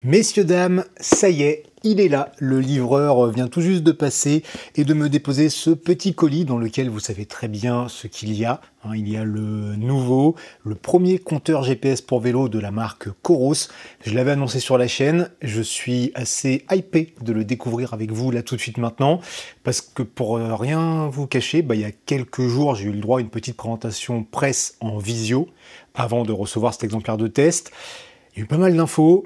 Messieurs, dames, ça y est, il est là. Le livreur vient tout juste de passer et de me déposer ce petit colis dans lequel vous savez très bien ce qu'il y a. Il y a le nouveau, le premier compteur GPS pour vélo de la marque Coros. Je l'avais annoncé sur la chaîne. Je suis assez hypé de le découvrir avec vous là tout de suite maintenant. Parce que pour rien vous cacher, il y a quelques jours, j'ai eu le droit à une petite présentation presse en visio avant de recevoir cet exemplaire de test. Il y a eu pas mal d'infos.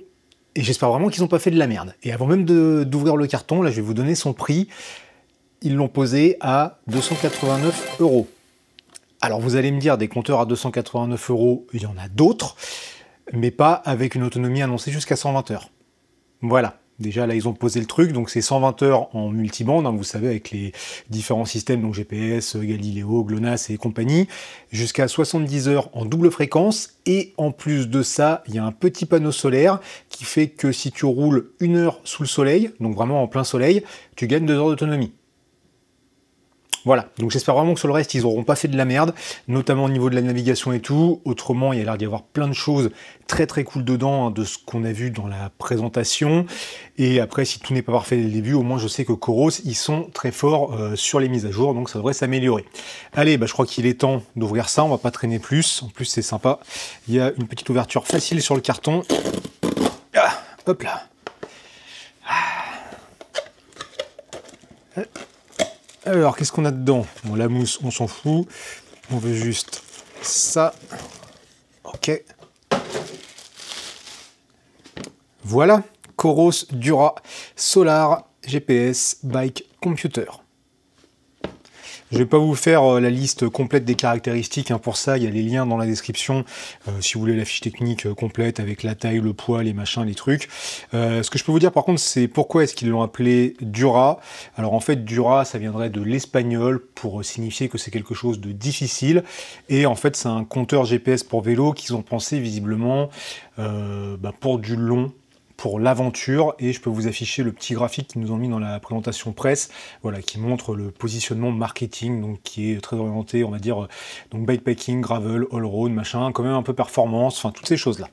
Et j'espère vraiment qu'ils n'ont pas fait de la merde. Et avant même d'ouvrir le carton, là je vais vous donner son prix. Ils l'ont posé à 289 €. Alors vous allez me dire, des compteurs à 289 €, il y en a d'autres, mais pas avec une autonomie annoncée jusqu'à 120 heures. Voilà. Déjà là ils ont posé le truc, donc c'est 120 heures en multibande, vous savez, avec les différents systèmes, donc GPS, Galileo, GLONASS et compagnie, jusqu'à 70 heures en double fréquence, et en plus de ça, il y a un petit panneau solaire qui fait que si tu roules 1 heure sous le soleil, donc vraiment en plein soleil, tu gagnes 2 heures d'autonomie. Voilà, donc j'espère vraiment que sur le reste, ils n'auront pas fait de la merde, notamment au niveau de la navigation et tout. Autrement, il y a l'air d'y avoir plein de choses très très cool dedans, de ce qu'on a vu dans la présentation. Et après, si tout n'est pas parfait dès le début, au moins je sais que Coros, ils sont très forts sur les mises à jour, donc ça devrait s'améliorer. Allez, je crois qu'il est temps d'ouvrir ça, on va pas traîner plus. En plus, c'est sympa. Il y a une petite ouverture facile sur le carton. Ah, hop là. Alors, qu'est-ce qu'on a dedans? Bon, la mousse, on s'en fout. On veut juste ça. Ok. Voilà. Coros Dura Solar GPS Bike Computer. Je ne vais pas vous faire la liste complète des caractéristiques, pour ça il y a les liens dans la description, si vous voulez la fiche technique complète avec la taille, le poids, les machins, les trucs. Ce que je peux vous dire par contre, c'est pourquoi est-ce qu'ils l'ont appelé Dura. Alors en fait Dura, ça viendrait de l'espagnol pour signifier que c'est quelque chose de difficile, et en fait c'est un compteur GPS pour vélo qu'ils ont pensé visiblement pour du long, pour l'aventure, et je peux vous afficher le petit graphique qu'ils nous ont mis dans la présentation presse, voilà, qui montre le positionnement marketing, donc qui est très orienté, on va dire, donc bikepacking, gravel, all-road, machin, quand même un peu performance, enfin toutes ces choses-là.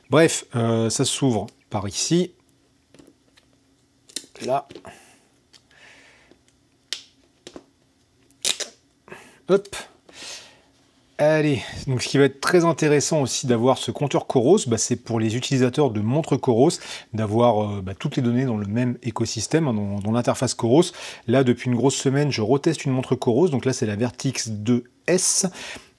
Bref, ça s'ouvre par ici, là, hop. Allez, donc ce qui va être très intéressant aussi d'avoir ce compteur Coros, c'est pour les utilisateurs de montres Coros, d'avoir toutes les données dans le même écosystème, dans l'interface Coros. Là, depuis une grosse semaine, je reteste une montre Coros, donc là c'est la Vertix 2S.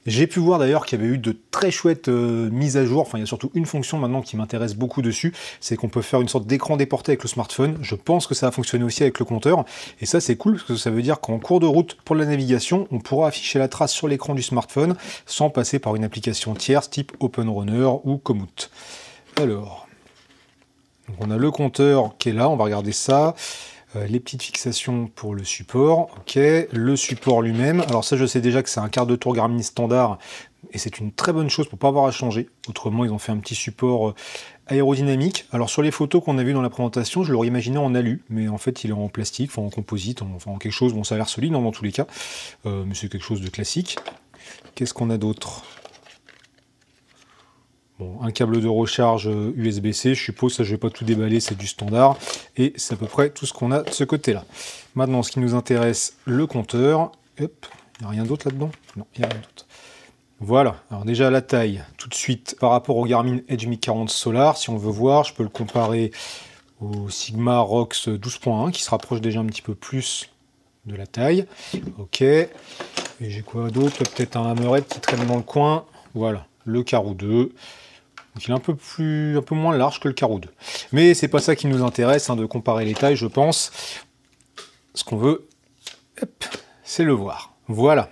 J'ai pu voir d'ailleurs qu'il y avait eu de très chouettes mises à jour. Enfin, il y a surtout une fonction maintenant qui m'intéresse beaucoup dessus, c'est qu'on peut faire une sorte d'écran déporté avec le smartphone. Je pense que ça va fonctionner aussi avec le compteur. Et ça, c'est cool, parce que ça veut dire qu'en cours de route pour la navigation, on pourra afficher la trace sur l'écran du smartphone sans passer par une application tierce type OpenRunner ou Komoot. Alors, donc on a le compteur qui est là, on va regarder ça. Les petites fixations pour le support, ok, le support lui-même, alors ça je sais déjà que c'est un quart de tour Garmin standard, et c'est une très bonne chose pour pas avoir à changer, autrement ils ont fait un petit support aérodynamique. Alors sur les photos qu'on a vues dans la présentation, je l'aurais imaginé en alu, mais en fait il est en plastique, enfin en composite, enfin en quelque chose, bon ça a l'air solide dans tous les cas, mais c'est quelque chose de classique. Qu'est-ce qu'on a d'autre? Bon, un câble de recharge USB-C, je suppose, ça je vais pas tout déballer, c'est du standard, et c'est à peu près tout ce qu'on a de ce côté-là. Maintenant, ce qui nous intéresse, le compteur. Hop, il n'y a rien d'autre là-dedans? Non, il n'y a rien d'autre. Voilà, alors déjà la taille, tout de suite, par rapport au Garmin Edge 1040 Solar, si on veut voir, je peux le comparer au Sigma Rox 12.1, qui se rapproche déjà un petit peu plus de la taille. Ok, et j'ai quoi d'autre? Peut-être un hammerhead qui traîne dans le coin. Voilà, le Karoo 2. Donc il est un peu moins large que le Karoo 2. Mais c'est pas ça qui nous intéresse, de comparer les tailles, je pense. Ce qu'on veut, c'est le voir. Voilà.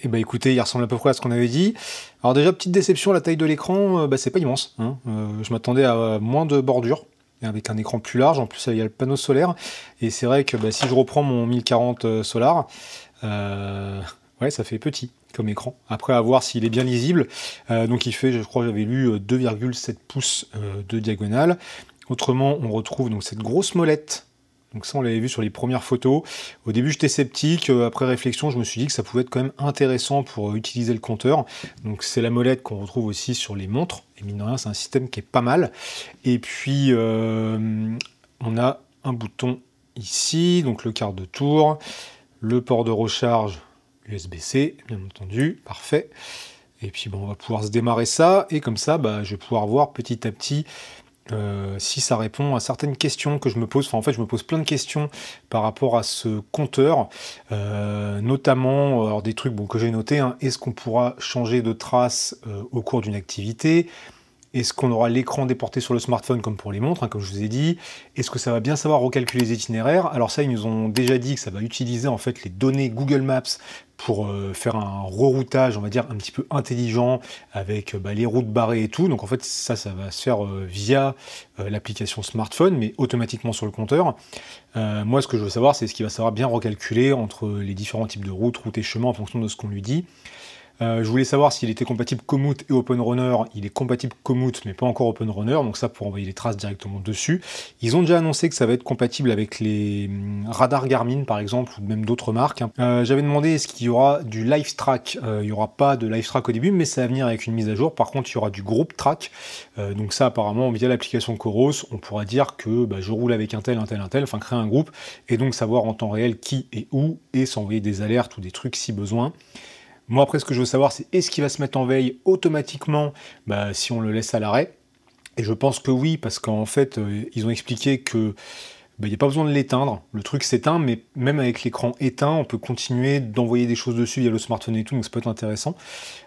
Et écoutez, il ressemble à peu près à ce qu'on avait dit. Alors déjà, petite déception, la taille de l'écran, c'est pas immense. Je m'attendais à moins de bordure, avec un écran plus large. En plus, il y a le panneau solaire. Et c'est vrai que si je reprends mon 1040 Solar, ouais, ça fait petit comme écran. Après, à voir s'il est bien lisible. Donc il fait, je crois, j'avais lu 2,7 pouces de diagonale. Autrement, on retrouve donc cette grosse molette Donc ça, on l'avait vu sur les premières photos. Au début, j'étais sceptique. Après réflexion, je me suis dit que ça pouvait être quand même intéressant pour utiliser le compteur. Donc c'est la molette qu'on retrouve aussi sur les montres. Et mine de rien, c'est un système qui est pas mal. Et puis, on a un bouton ici, donc le quart de tour, le port de recharge USB-C, bien entendu, parfait. Et puis bon, on va pouvoir se démarrer ça, et comme ça, je vais pouvoir voir petit à petit si ça répond à certaines questions que je me pose. Enfin, en fait, je me pose plein de questions par rapport à ce compteur, notamment alors des trucs que j'ai notés. Hein. Est-ce qu'on pourra changer de trace au cours d'une activité ? Est-ce qu'on aura l'écran déporté sur le smartphone comme pour les montres, hein, comme je vous ai dit? Est-ce que ça va bien savoir recalculer les itinéraires? Alors ça, ils nous ont déjà dit que ça va utiliser en fait les données Google Maps pour faire un reroutage, on va dire, un petit peu intelligent avec les routes barrées et tout. Donc en fait, ça va se faire via l'application smartphone, mais automatiquement sur le compteur. Moi, ce que je veux savoir, c'est ce qu'il va savoir bien recalculer entre les différents types de routes et chemins en fonction de ce qu'on lui dit. Je voulais savoir s'il était compatible Komoot et OpenRunner. Il est compatible Komoot, mais pas encore OpenRunner, donc ça pour envoyer les traces directement dessus. Ils ont déjà annoncé que ça va être compatible avec les radars Garmin, par exemple, ou même d'autres marques. J'avais demandé est-ce qu'il y aura du live track. Il n'y aura pas de live track au début, mais ça va venir avec une mise à jour. Par contre, il y aura du groupe track. Donc ça, apparemment, via l'application Coros, on pourra dire que je roule avec un tel, enfin créer un groupe, et donc savoir en temps réel qui est où, et s'envoyer des alertes ou des trucs si besoin. Moi, après, ce que je veux savoir, c'est est-ce qu'il va se mettre en veille automatiquement si on le laisse à l'arrêt? Et je pense que oui, parce qu'en fait, ils ont expliqué que il n'y a pas besoin de l'éteindre. Le truc s'éteint, mais même avec l'écran éteint, on peut continuer d'envoyer des choses dessus via le smartphone et tout, donc ça peut être intéressant.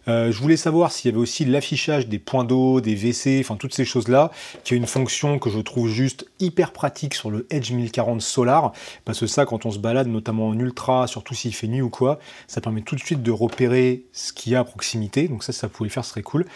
Je voulais savoir s'il y avait aussi l'affichage des points d'eau, des WC, enfin toutes ces choses-là, qui a une fonction que je trouve juste hyper pratique sur le Edge 1040 Solar, parce que ça, quand on se balade, notamment en ultra, surtout s'il fait nuit ou quoi, ça permet tout de suite de repérer ce qu'il y a à proximité, donc ça pouvait le faire, ce serait cool.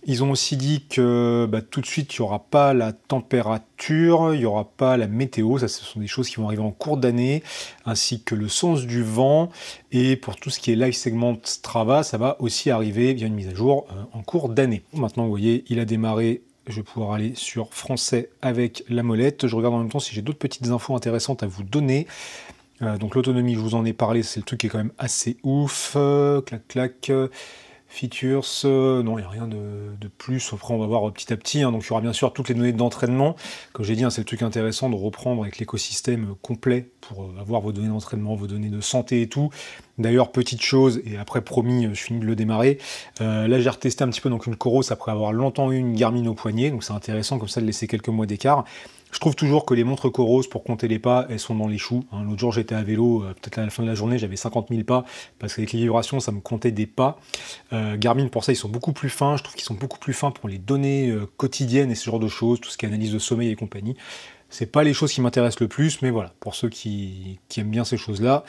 Ils ont aussi dit que tout de suite, il n'y aura pas la température, il n'y aura pas la météo, ça ce sont des choses qui vont arriver en cours d'année, ainsi que le sens du vent, et pour tout ce qui est live segment Strava, ça va aussi arriver via une mise à jour en cours d'année. Maintenant, vous voyez, il a démarré, je vais pouvoir aller sur français avec la molette, je regarde en même temps si j'ai d'autres petites infos intéressantes à vous donner. Donc l'autonomie, je vous en ai parlé, c'est le truc qui est quand même assez ouf, clac clac. Features, non, il n'y a rien de plus. Après, on va voir petit à petit. Hein. Donc, il y aura bien sûr toutes les données d'entraînement. Comme j'ai dit, c'est le truc intéressant de reprendre avec l'écosystème complet pour avoir vos données d'entraînement, vos données de santé et tout. D'ailleurs, petite chose, et après, promis, je finis de le démarrer. Là, j'ai retesté un petit peu donc une Coros après avoir longtemps eu une Garmin au poignet. Donc, c'est intéressant comme ça de laisser quelques mois d'écart. Je trouve toujours que les montres Coros, pour compter les pas, elles sont dans les choux. Hein. L'autre jour, j'étais à vélo, peut-être à la fin de la journée, j'avais 50 000 pas, parce qu'avec les vibrations, ça me comptait des pas. Garmin, pour ça, ils sont beaucoup plus fins. Je trouve qu'ils sont beaucoup plus fins pour les données quotidiennes et ce genre de choses, tout ce qui est analyse de sommeil et compagnie. C'est pas les choses qui m'intéressent le plus, mais voilà, pour ceux qui aiment bien ces choses-là,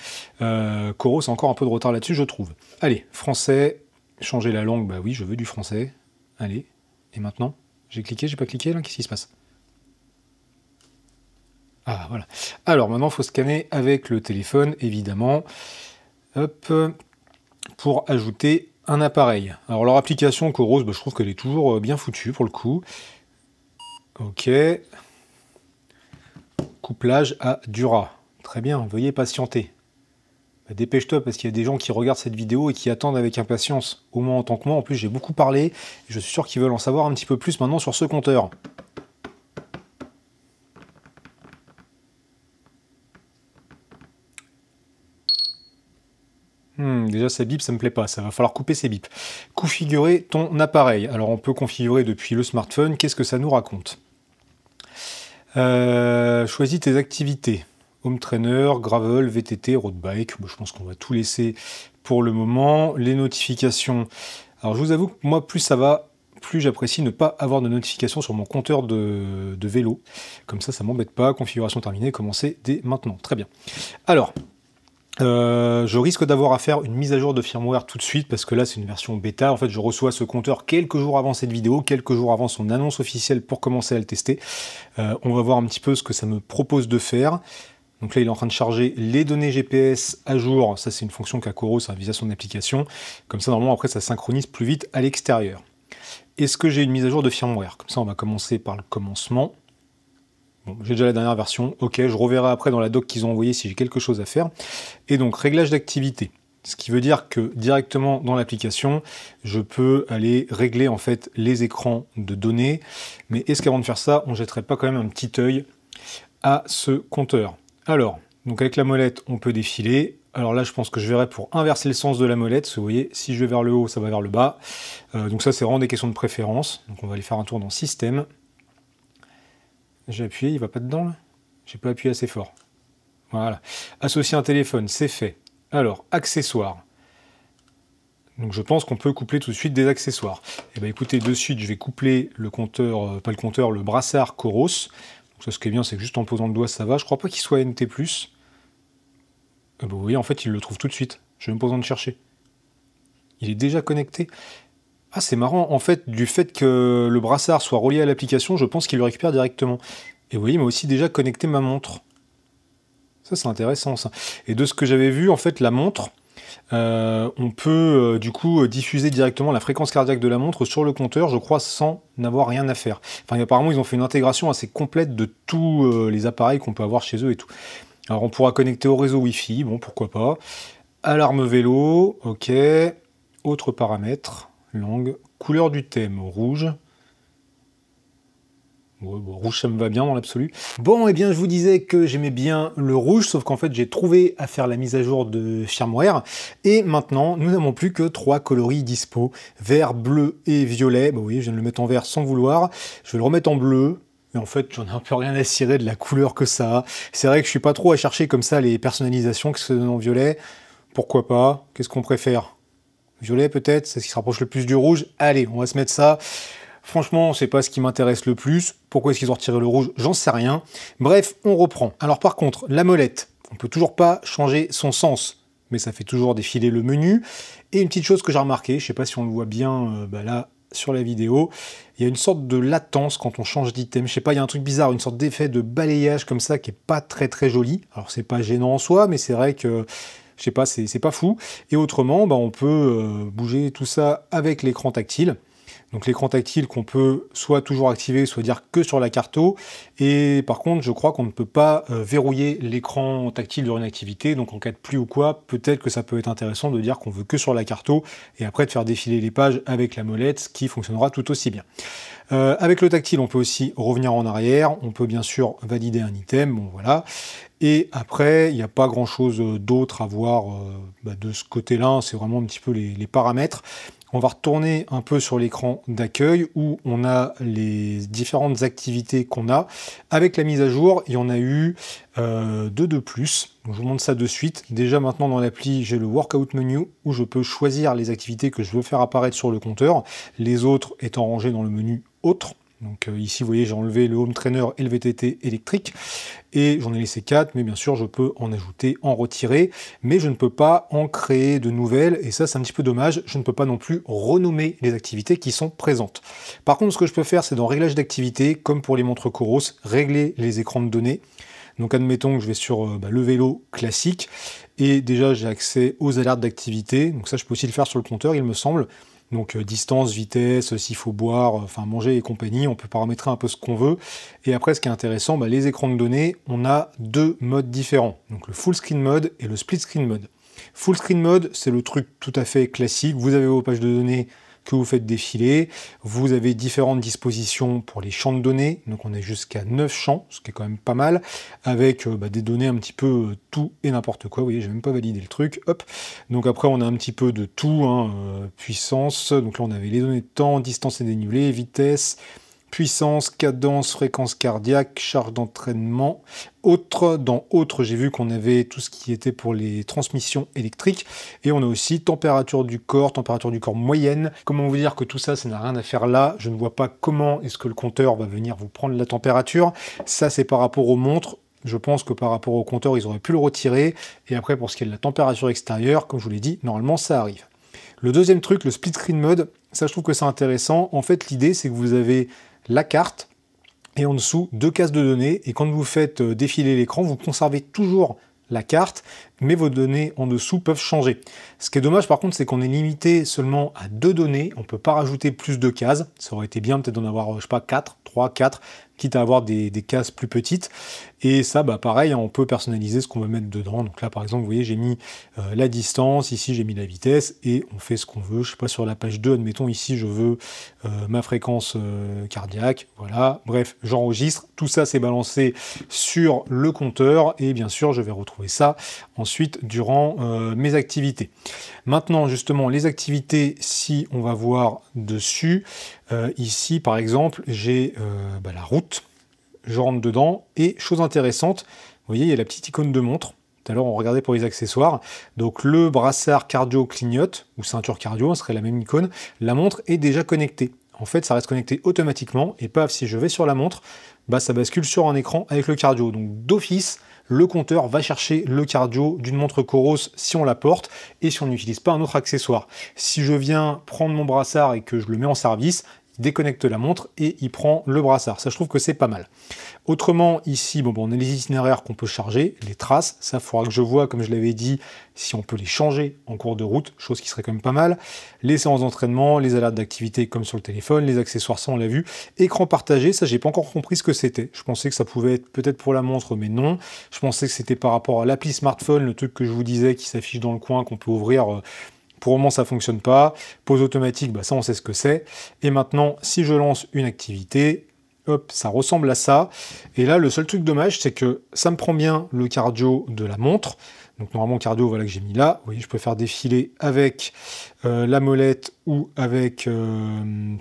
Coros a encore un peu de retard là-dessus, je trouve. Allez, français, changer la langue, oui, je veux du français. Allez, et maintenant? J'ai cliqué, j'ai pas cliqué, là, qu'est-ce qui se passe? Ah, voilà. Alors, maintenant, il faut scanner avec le téléphone, évidemment. Hop, pour ajouter un appareil. Alors, leur application Coros, je trouve qu'elle est toujours bien foutue, pour le coup. Ok. Couplage à Dura. Très bien, veuillez patienter. Dépêche-toi, parce qu'il y a des gens qui regardent cette vidéo et qui attendent avec impatience. Au moins en tant que moi, en plus, j'ai beaucoup parlé. Et je suis sûr qu'ils veulent en savoir un petit peu plus maintenant sur ce compteur. Déjà, ça bip, ça me plaît pas. Ça va falloir couper ces bips. Configurer ton appareil. Alors, on peut configurer depuis le smartphone. Qu'est-ce que ça nous raconte? Choisis tes activités. Home trainer, gravel, VTT, road bike. Je pense qu'on va tout laisser pour le moment. Les notifications. Alors, je vous avoue que moi, plus ça va, plus j'apprécie ne pas avoir de notifications sur mon compteur de vélo. Comme ça m'embête pas. Configuration terminée. Commencer dès maintenant. Très bien. Alors... je risque d'avoir à faire une mise à jour de firmware tout de suite parce que là c'est une version bêta. En fait, je reçois ce compteur quelques jours avant cette vidéo, quelques jours avant son annonce officielle pour commencer à le tester. On va voir un petit peu ce que ça me propose de faire. Donc là, il est en train de charger les données GPS à jour. Ça, c'est une fonction qu'a Coros via son application. Comme ça, normalement, après, ça synchronise plus vite à l'extérieur. Est-ce que j'ai une mise à jour de firmware? Comme ça, on va commencer par le commencement. Bon, j'ai déjà la dernière version, ok, je reverrai après dans la doc qu'ils ont envoyé si j'ai quelque chose à faire. Et donc, réglage d'activité. Ce qui veut dire que directement dans l'application, je peux aller régler en fait les écrans de données. Mais est-ce qu'avant de faire ça, on ne jetterait pas quand même un petit œil à ce compteur? Alors, donc avec la molette, on peut défiler. Alors là, je pense que je verrai pour inverser le sens de la molette. Parce que vous voyez, si je vais vers le haut, ça va vers le bas. Donc ça, c'est vraiment des questions de préférence. Donc on va aller faire un tour dans Système. J'ai appuyé, il ne va pas dedans là? J'ai pas appuyé assez fort. Voilà. Associer un téléphone, c'est fait. Alors, accessoires. Donc je pense qu'on peut coupler tout de suite des accessoires. Et bien écoutez, de suite, je vais coupler le compteur, pas le compteur, le brassard Coros. Donc ça, ce qui est bien, c'est que juste en posant le doigt, ça va. Je crois pas qu'il soit NT+. Vous voyez, en fait, il le trouve tout de suite. Je n'ai même pas besoin de chercher. Il est déjà connecté. Ah, c'est marrant. En fait, du fait que le brassard soit relié à l'application, je pense qu'il le récupère directement. Et vous voyez, il m'a aussi déjà connecté ma montre. Ça, c'est intéressant, ça. Et de ce que j'avais vu, en fait, la montre, on peut du coup diffuser directement la fréquence cardiaque de la montre sur le compteur, je crois, sans n'avoir rien à faire. Enfin, apparemment, ils ont fait une intégration assez complète de tous les appareils qu'on peut avoir chez eux et tout. Alors, on pourra connecter au réseau Wi-Fi, bon, pourquoi pas. Alarme vélo, ok. Autres paramètres, langue, couleur du thème, rouge. Ouais, bon, rouge, ça me va bien dans l'absolu. Bon, et bien, je vous disais que j'aimais bien le rouge, sauf qu'en fait, j'ai trouvé à faire la mise à jour de firmware. Et maintenant, nous n'avons plus que 3 coloris dispo. Vert, bleu et violet. Bah, vous voyez, je viens de le mettre en vert sans vouloir. Je vais le remettre en bleu. Et en fait, j'en ai un peu rien à cirer de la couleur que ça a. C'est vrai que je suis pas trop à chercher comme ça les personnalisations qui se donnent en violet. Pourquoi pas? Qu'est-ce qu'on préfère? Violet peut-être? C'est ce qui se rapproche le plus du rouge. Allez, on va se mettre ça. Franchement, c'est pas ce qui m'intéresse le plus. Pourquoi est-ce qu'ils ont retiré le rouge? J'en sais rien. Bref, on reprend. Alors par contre, la molette, on peut toujours pas changer son sens, mais ça fait toujours défiler le menu. Et une petite chose que j'ai remarqué, je sais pas si on le voit bien là sur la vidéo, il y a une sorte de latence quand on change d'item. Je sais pas, il y a un truc bizarre, une sorte d'effet de balayage comme ça qui est pas très très joli. Alors c'est pas gênant en soi, mais c'est vrai que je sais pas, c'est pas fou. Et autrement, on peut bouger tout ça avec l'écran tactile. Donc l'écran tactile qu'on peut soit toujours activer, soit dire que sur la carto. Et par contre, je crois qu'on ne peut pas verrouiller l'écran tactile durant une activité. Donc en cas de pluie ou quoi, peut-être que ça peut être intéressant de dire qu'on veut que sur la carto et après de faire défiler les pages avec la molette, ce qui fonctionnera tout aussi bien. Avec le tactile, on peut aussi revenir en arrière. On peut bien sûr valider un item. Bon voilà. Et après, il n'y a pas grand-chose d'autre à voir de ce côté-là. C'est vraiment un petit peu les paramètres. On va retourner un peu sur l'écran d'accueil où on a les différentes activités qu'on a. Avec la mise à jour, il y en a eu 2 de plus. Donc, je vous montre ça de suite. Déjà maintenant dans l'appli, j'ai le Workout Menu où je peux choisir les activités que je veux faire apparaître sur le compteur. Les autres étant rangés dans le menu Autres. Donc ici, vous voyez, j'ai enlevé le Home Trainer et le VTT électrique. Et j'en ai laissé 4, mais bien sûr, je peux en ajouter, en retirer. Mais je ne peux pas en créer de nouvelles. Et ça, c'est un petit peu dommage. Je ne peux pas non plus renommer les activités qui sont présentes. Par contre, ce que je peux faire, c'est dans Réglage d'activité, comme pour les montres Coros, régler les écrans de données. Donc admettons que je vais sur le vélo classique. Et déjà, j'ai accès aux alertes d'activité. Donc ça, je peux aussi le faire sur le compteur, il me semble. Donc distance, vitesse, s'il faut boire, enfin manger et compagnie, on peut paramétrer un peu ce qu'on veut. Et après, ce qui est intéressant, les écrans de données, on a 2 modes différents. Donc le full screen mode et le split screen mode. Full screen mode, c'est le truc tout à fait classique. Vous avez vos pages de données que vous faites défiler. Vous avez différentes dispositions pour les champs de données. Donc on est jusqu'à 9 champs, ce qui est quand même pas mal, avec des données un petit peu tout et n'importe quoi. Vous voyez, j'ai même pas validé le truc. Hop. Donc après, on a un petit peu de tout, puissance. Donc là, on avait les données de temps, distance et dénivelé, vitesse, puissance, cadence, fréquence cardiaque, charge d'entraînement. Dans autres, j'ai vu qu'on avait tout ce qui était pour les transmissions électriques. Et on a aussi température du corps moyenne. Comment vous dire que tout ça, ça n'a rien à faire là. Je ne vois pas comment est-ce que le compteur va venir vous prendre la température. Ça, c'est par rapport aux montres. Je pense que par rapport au compteur, ils auraient pu le retirer. Et après, pour ce qui est de la température extérieure, comme je vous l'ai dit, normalement, ça arrive. Le deuxième truc, le split screen mode, ça, je trouve que c'est intéressant. En fait, l'idée, c'est que vous avez la carte et en dessous 2 cases de données, et quand vous faites défiler l'écran, vous conservez toujours la carte, mais vos données en dessous peuvent changer. Ce qui est dommage par contre, c'est qu'on est limité seulement à 2 données, on ne peut pas rajouter plus de cases. Ça aurait été bien peut-être d'en avoir, je sais pas, 4, 3, 4, quitte à avoir des cases plus petites. Et ça, bah pareil, on peut personnaliser ce qu'on veut mettre dedans. Donc là, par exemple, vous voyez, j'ai mis la distance, ici j'ai mis la vitesse, et on fait ce qu'on veut. Je sais pas, sur la page 2, admettons, ici je veux ma fréquence cardiaque, voilà. Bref, j'enregistre. Tout ça, c'est balancé sur le compteur, et bien sûr, je vais retrouver ça ensuite durant mes activités. Maintenant, justement, les activités, si on va voir dessus, ici, par exemple, j'ai la route. Je rentre dedans, et chose intéressante, vous voyez, il y a la petite icône de montre. Tout à l'heure, on regardait pour les accessoires. Donc, le brassard cardio clignote, ou ceinture cardio, ce serait la même icône. La montre est déjà connectée. En fait, ça reste connecté automatiquement, et paf, si je vais sur la montre, bah, ça bascule sur un écran avec le cardio. Donc, d'office, le compteur va chercher le cardio d'une montre Coros si on la porte, et si on n'utilise pas un autre accessoire. Si je viens prendre mon brassard et que je le mets en service, déconnecte la montre et il prend le brassard. Ça, je trouve que c'est pas mal. Autrement, ici, on a les itinéraires qu'on peut charger, les traces. Ça, il faudra que je vois, comme je l'avais dit, si on peut les changer en cours de route, chose qui serait quand même pas mal. Les séances d'entraînement, les alertes d'activité comme sur le téléphone, les accessoires, ça on l'a vu. Écran partagé, ça j'ai pas encore compris ce que c'était. Je pensais que ça pouvait être peut-être pour la montre, mais non. Je pensais que c'était par rapport à l'appli smartphone, le truc que je vous disais qui s'affiche dans le coin, qu'on peut ouvrir. Pour le moment, ça ne fonctionne pas. Pause automatique, ça, on sait ce que c'est. Et maintenant, si je lance une activité, hop, ça ressemble à ça. Et là, le seul truc dommage, c'est que ça me prend bien le cardio de la montre. Donc, normalement, cardio, voilà, que j'ai mis là. Vous voyez, je peux faire défiler avec la molette ou avec le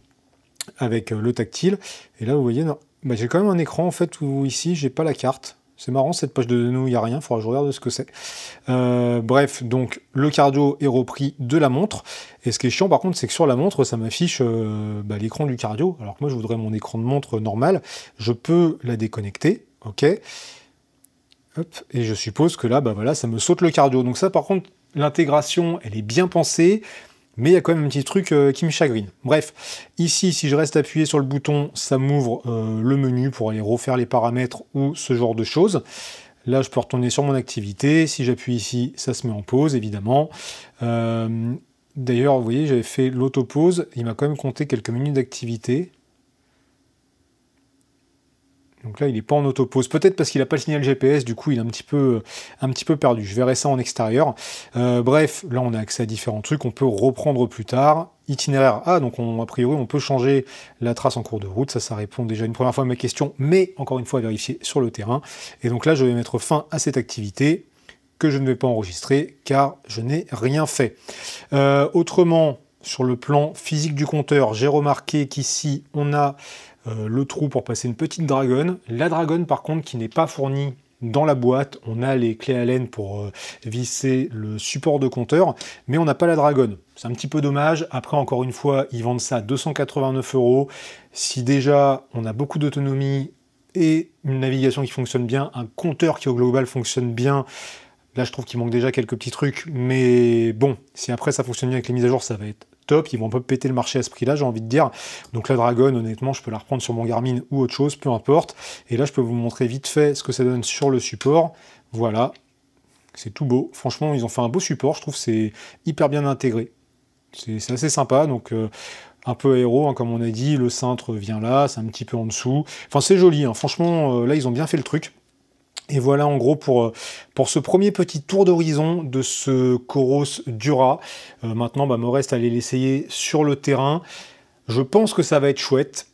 tactile. Et là, vous voyez, j'ai quand même un écran, en fait, où ici, j'ai pas la carte. C'est marrant, cette page de données où il n'y a rien, il faudra que je regarde ce que c'est. Bref, donc le cardio est repris de la montre. Et ce qui est chiant par contre, c'est que sur la montre, ça m'affiche l'écran du cardio. Alors que moi, je voudrais mon écran de montre normal. Je peux la déconnecter, ok. Hop, et je suppose que là, voilà, ça me saute le cardio. Donc ça, par contre, l'intégration, elle est bien pensée. Mais il y a quand même un petit truc qui me chagrine. Bref, ici, si je reste appuyé sur le bouton, ça m'ouvre le menu pour aller refaire les paramètres ou ce genre de choses. Là, je peux retourner sur mon activité. Si j'appuie ici, ça se met en pause, évidemment. D'ailleurs, vous voyez, j'avais fait l'autopause. Il m'a quand même compté quelques minutes d'activité. Donc là, il n'est pas en autopause. Peut-être parce qu'il n'a pas le signal GPS, du coup, il est un petit peu perdu. Je verrai ça en extérieur. Bref, là, on a accès à différents trucs. On peut reprendre plus tard. Itinéraire. Ah, donc a priori, on peut changer la trace en cours de route. Ça répond déjà une première fois à ma question, mais encore une fois, à vérifier sur le terrain. Et donc là, je vais mettre fin à cette activité que je ne vais pas enregistrer, car je n'ai rien fait. Autrement, sur le plan physique du compteur, j'ai remarqué qu'ici, on a le trou pour passer une petite dragonne. La dragonne, par contre, qui n'est pas fournie dans la boîte. On a les clés Allen pour visser le support de compteur, mais on n'a pas la dragonne. C'est un petit peu dommage. Après, encore une fois, ils vendent ça à 289 €. Si déjà, on a beaucoup d'autonomie et une navigation qui fonctionne bien, un compteur qui au global fonctionne bien, là, je trouve qu'il manque déjà quelques petits trucs, mais bon, si après ça fonctionne bien avec les mises à jour, ça va être top. Ils vont un peu péter le marché à ce prix-là, j'ai envie de dire. Donc la Dragon, honnêtement, je peux la reprendre sur mon Garmin ou autre chose, peu importe. Et là, je peux vous montrer vite fait ce que ça donne sur le support. Voilà, c'est tout beau. Franchement, ils ont fait un beau support, je trouve que c'est hyper bien intégré. C'est assez sympa, donc un peu aéro, hein, comme on a dit. Le cintre vient là, c'est un petit peu en dessous. Enfin, c'est joli, hein. Franchement, là, ils ont bien fait le truc. Et voilà en gros pour ce premier petit tour d'horizon de ce Coros Dura. Maintenant, me reste à aller l'essayer sur le terrain. Je pense que ça va être chouette.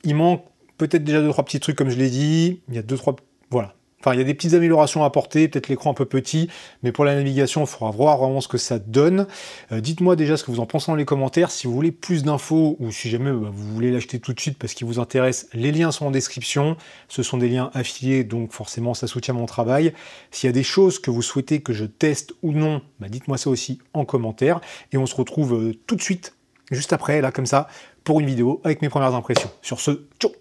Il manque peut-être déjà 2-3 petits trucs comme je l'ai dit. Il y a 2-3... Voilà. Enfin, il y a des petites améliorations à apporter, peut-être l'écran un peu petit, mais pour la navigation, il faudra voir vraiment ce que ça donne. Dites-moi déjà ce que vous en pensez dans les commentaires. Si vous voulez plus d'infos, ou si jamais vous voulez l'acheter tout de suite parce qu'il vous intéresse, les liens sont en description. Ce sont des liens affiliés, donc forcément, ça soutient mon travail. S'il y a des choses que vous souhaitez que je teste ou non, dites-moi ça aussi en commentaire. Et on se retrouve tout de suite, juste après, là, comme ça, pour une vidéo avec mes premières impressions. Sur ce, ciao!